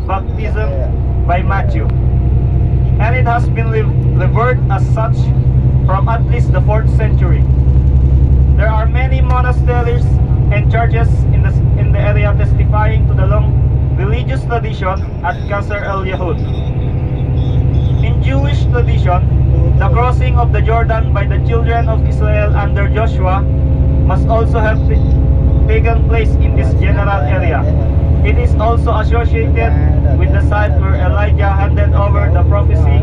baptism by Matthew, and it has been revered as such from at least the 4th century. There are many monasteries and churches in the area testifying to the long religious tradition at Qasr al-Yahud. In Jewish tradition, the crossing of the Jordan by the children of Israel under Joshua must also have taken place in this general area. It is also associated with the site where Elijah handed over the prophecy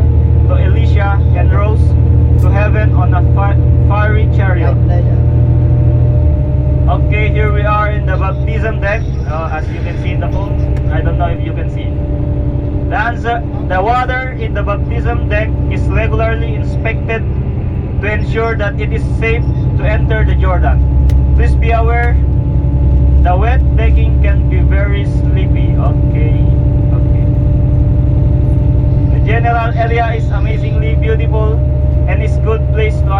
to Elisha and rose to heaven on a fiery chariot. Okay, here we are in the baptism deck, as you can see in the phone. I don't know if you can see. The water in the baptism deck is regularly inspected to ensure that it is safe to enter the Jordan. Please be aware, the wet decking can be very sleepy. Okay. The general area is amazingly beautiful and is good place to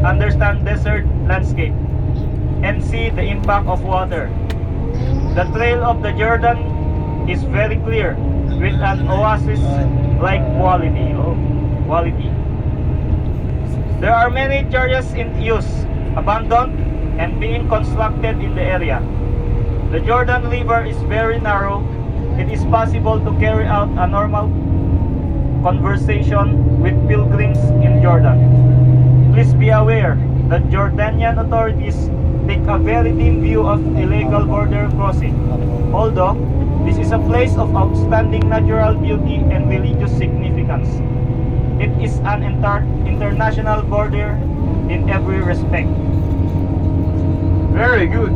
understand desert landscape and see the impact of water. The trail of the Jordan is very clear with an oasis-like quality. There are many churches in use, abandoned, and being constructed in the area. The Jordan River is very narrow. It is possible to carry out a normal conversation with pilgrims in Jordan. Please be aware that Jordanian authorities take a very dim view of illegal border crossing. Although this is a place of outstanding natural beauty and religious significance, it is an international border in every respect. Very good.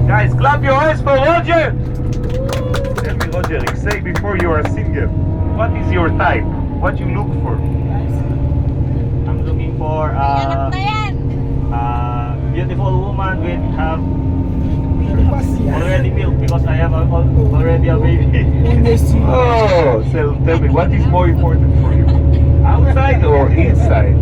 Guys, clap your hands for Roger! Tell me, Roger, you say before you are a singer, what is your type? What you look for? I'm looking for Anak na yan! a beautiful woman with have already built because I have already a baby. Oh, so tell me, what is more important for you? Outside or inside?